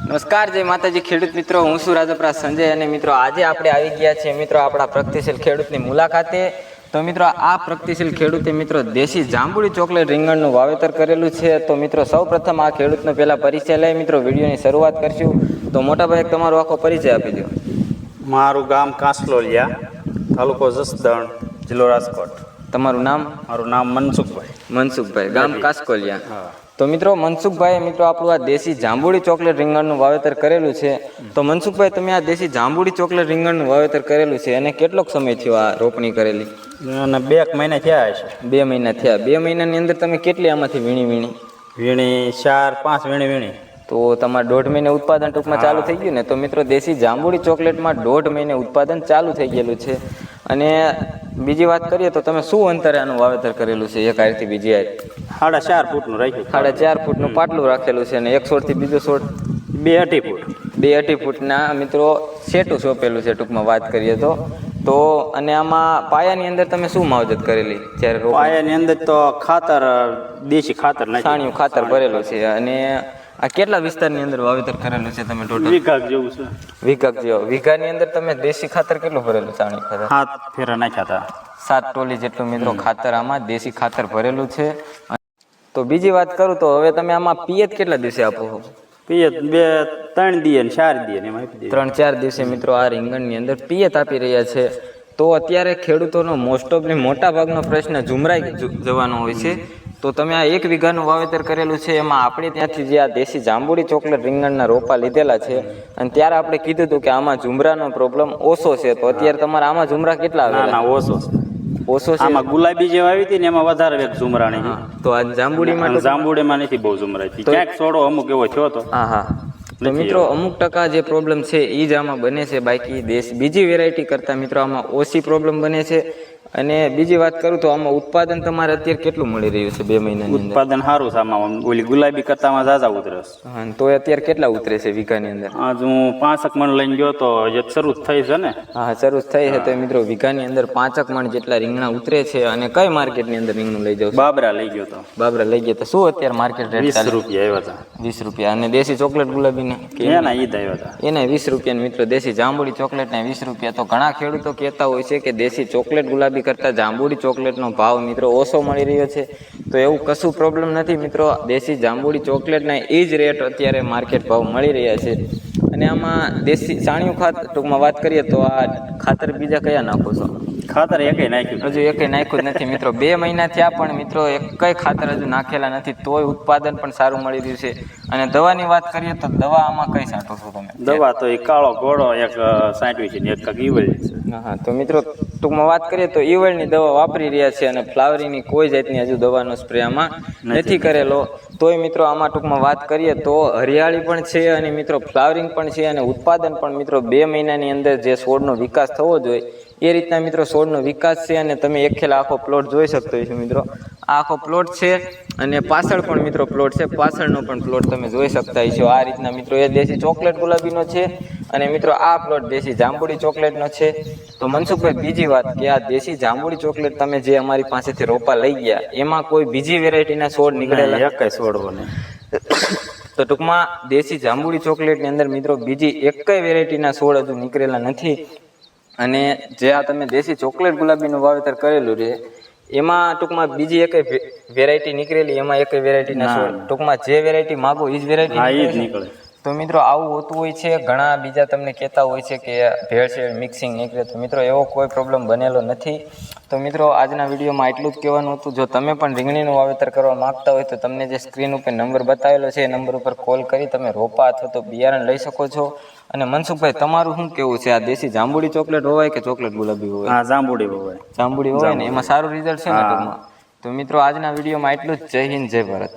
નમસ્કાર, જય માતાજી ખેડૂત મિત્રો. હું છું રાજપરા સંજય અને મિત્રો આજે આપણે આવી ગયા છીએ મિત્રો આપણા પ્રગતિશીલ ખેડૂતની મુલાકાતે. તો મિત્રો આ પ્રગતિશીલ ખેડૂતે મિત્રો દેશી જાંબુડી ચોકલેટ રીંગણનું વાવેતર કરેલું છે. તો મિત્રો સૌ પ્રથમ આ ખેડૂતનો પહેલા પરિચય લઈ મિત્રો વિડીયોની શરૂઆત કરશું. તો મોટાભાઈ તમારો આખો પરિચય આપી દો. મારું ગામ કાંસલોલિયા, તાલુકો જસદણ, જિલ્લો રાજકોટ. તમારું નામ? મારું નામ મનસુખભાઈ. મનસુખભાઈ, ગામ કાસકોલિયા. તો મિત્રો મનસુખભાઈ મિત્રો આપણું આ દેશી જાંબુડી ચોકલેટ રીંગણનું વાવેતર કરેલું છે. તો મનસુખભાઈ તમે આ દેશી જાંબુડી ચોકલેટ રીંગણનું વાવેતર કરેલું છે અને કેટલોક સમય થયો આ રોપણી કરેલી? અને 2 મહિના થયા છે. 2 મહિના થયા. 2 મહિનાની અંદર તમે કેટલી આમાંથી વીણી? 4-5 વીણી. તો તમારે 1.5 મહિને ઉત્પાદન ટૂંકમાં ચાલુ થઈ ગયું ને. તો મિત્રો દેશી જાંબુડી ચોકલેટમાં 1.5 મહિને ઉત્પાદન ચાલુ થઈ ગયેલું છે. અને બીજી વાત કરીએ તો તમે શું અંતરે આનું વાવેતર કરેલું છે? એક હારથી બીજી હાર 4.5 ફૂટનું રાખ્યું. 4.5 ફૂટનું પાટલું રાખેલું છે અને એક છોડથી બીજો છોડ 2-2.5 ફૂટ. 2-2.5 ફૂટના મિત્રો સેટું સોંપેલું છે ટૂંકમાં વાત કરીએ તો અને આમાં પાયાની અંદર તમે શું માવજત કરેલી? જ્યારે પાયાની અંદર તો ખાતર, દેશી ખાતર, છાણિયું ખાતર ભરેલું છે. અને આ કેટલા વિસ્તારની અંદર વાવેતર કરેલું છે તમે? ટોટલ વીઘા જેવું છે. વીઘા જેવો. વીઘાની અંદર તમે દેશી ખાતર કેટલું ભરેલું? છાણિયું ખાતર 7 ફેરા નાખ્યા હતા. 7 ટોલી જેટલું મિત્રો ખાતર આમાં દેશી ખાતર ભરેલું છે. તો બીજી વાત કરું તો હવે તમે આમાં પિયત કેટલા દિવસે આપો છો? પિયત 2-3 દીએ ને 4 દીએ ને એમ આપી દઈએ. 3-4 દિવસે મિત્રો આ રીંગણની અંદર પિયત આપી રહ્યા છે. તો અત્યારે ખેડૂતોનો મોસ્ટ ઓફલી મોટા ભાગનો પ્રશ્ન ઝુમરાઈ જવાનો હોય છે. તો તમે આ 1 વીઘાનું વાવેતર કરેલું છે, એમાં આપણે ત્યાંથી જે આ દેશી જાંબુડી ચોકલેટ રીંગણના રોપા લીધેલા છે અને ત્યારે આપણે કીધું હતું કે આમાં ઝુમરાનો પ્રોબ્લેમ ઓછો છે. તો અત્યારે તમારા આમાં ઝુમરા કેટલા આવે? ના, ઓછો છે. આમાં ગુલાબી જે આવી હતી ને એમાં વધારે વેગ ઝુમરાણી. તો આ જાંબુડીમાં નથી બહુ ઝુમરાઈ. ક્યાંક છોડો અમુક એવો થયો તો. હા. તો મિત્રો અમુક ટકા જે પ્રોબ્લેમ છે એ જ આમાં બને છે. બાકી બીજી વેરાયટી કરતાં મિત્રો આમાં ઓછી પ્રોબ્લેમ બને છે. અને બીજી વાત કરું તો આમાં ઉત્પાદન તમારે અત્યારે કેટલું મળી રહ્યું છે? 2 મહિનાની અંદર ઉત્પાદન સારું છે આમાં. ઓલી ગુલાબી કરતામાં ઝાઝા ઉતરે છે. હા, તો અત્યારે કેટલા ઉતરે છે વીઘાની અંદર? આજ હું 5 મણ લઈને ગયો તો જે શરૂ થઈ છે ને. હા, શરૂ થઈ છે. તો મિત્રો વીઘાની અંદર 5 મણ જેટલા રીંગણા ઉતરે છે. અને કઈ માર્કેટની અંદર રીંગણું લઈ જાવ? બાબરા લઈ ગયો તો. બાબરા લઈ ગયા તો શું અત્યારે માર્કેટ રેટ? 20 રૂપિયા આવ્યા હતા. 20 રૂપિયા. અને દેશી ચોકલેટ ગુલાબીને એના ઈદ આવ્યા હતા. એના 20 રૂપિયા. મિત્રો દેશી જાંબુડી ચોકલેટના 20 રૂપિયા. તો ઘણા ખેડૂતો કહેતા હોય છે કે દેશી ચોકલેટ ગુલાબી કરતા જાંબુડી ચોકલેટનો ભાવ મિત્રો ઓછો મળી રહ્યો છે. તો એવું કશું પ્રોબ્લેમ નથી મિત્રો. દેશી જાંબુડી ચોકલેટના એ જ રેટ અત્યારે માર્કેટ ભાવ મળી રહ્યા છે. અને આમાં દેશી છાણિયું ખાતર ટૂંકમાં વાત કરીએ તો આ ખાતર બીજા કયા નાખો છો? ખાતર એકેય નાખ્યું? હજુ એકેય નાખ્યું જ નથી મિત્રો. 2 મહિના થયા પણ મિત્રો એકય ખાતર હજુ નાખેલા નથી. તોય ઉત્પાદન પણ સારું મળી રહ્યું છે. અને દવાની વાત કરીએ તો દવા આમાં કઈ છાંટો છો તમે? દવા તો એ કાળો ઘોડો એક છાંટવી છે ને એક ઈવળ છે. હા, તો મિત્રો ટૂંકમાં વાત કરીએ તો ઈવળની દવા વાપરી રહ્યા છે. અને ફ્લાવરિંગની કોઈ જાતની હજુ દવાનો સ્પ્રે આમાં નથી કરેલો. તોય મિત્રો આમાં ટૂંકમાં વાત કરીએ તો હરિયાળી પણ છે અને મિત્રો ફ્લાવરિંગ પણ છે અને ઉત્પાદન પણ મિત્રો 2 મહિનાની અંદર જે છોડનો વિકાસ થવો જોઈએ એ રીતના મિત્રો છોડનો વિકાસ છે. અને તમે એક ખેલા આખો પ્લોટ જોઈ શકતો છો મિત્રો. આ આખો પ્લોટ છે અને પાછળ પણ મિત્રો પ્લોટ છે. પાછળનો પણ પ્લોટ તમે જોઈ શકતા છો. આ રીતના મિત્રો એ દેશી ચોકલેટ ગુલાબીનો છે અને મિત્રો આ પ્લોટ દેશી જાંબુડી ચોકલેટનો છે. તો મનસુખભાઈ બીજી વાત કે આ દેશી જાંબુડી ચોકલેટ તમે જે અમારી પાસેથી રોપા લઈ ગયા એમાં કોઈ બીજી વેરાયટીના છોડ નીકળેલા? એકય છોડવો નહીં. તો ટૂંકમાં દેશી જાંબુડી ચોકલેટની અંદર મિત્રો બીજી એકય વેરાયટીના છોડ હજુ નીકળેલા નથી. અને જે આ તમે દેશી ચોકલેટ ગુલાબીનું વાવેતર કરેલું છે એમાં ટૂંકમાં બીજી એક વેરાયટી નીકળેલી, એમાં એક વેરાયટીના છોડ ટૂંકમાં જે વેરાયટી માગો એ જ વેરાયટી નીકળે. તો મિત્રો આવું હોતું હોય છે. ઘણા બીજા તમને કહેતા હોય છે કે ભેળસેળ મિક્સિંગ નીકળે. તો મિત્રો એવો કોઈ પ્રોબ્લેમ બનેલો નથી. તો મિત્રો આજના વિડીયોમાં એટલું જ કહેવાનું હતું. જો તમે પણ રીંગણીનું વાવેતર કરવા માંગતા હોય તો તમને જે સ્ક્રીન ઉપર નંબર બતાવેલો છે એ નંબર ઉપર કોલ કરી તમે રોપા અથવા તો બિયારણ લઈ શકો છો. અને મનસુખભાઈ તમારું શું કેવું છે? આ દેશી જાંબુડી ચોકલેટ હોવાય કે ચોકલેટ ગુલાબી હોવાય? હા, જાંબુડી હોવાય. જાંબુડી હોવાય ને એમાં સારું રિઝલ્ટ છે ને ટૂંકમાં. તો મિત્રો આજના વિડીયોમાં એટલું જ. જય હિન્દ, જય ભારત.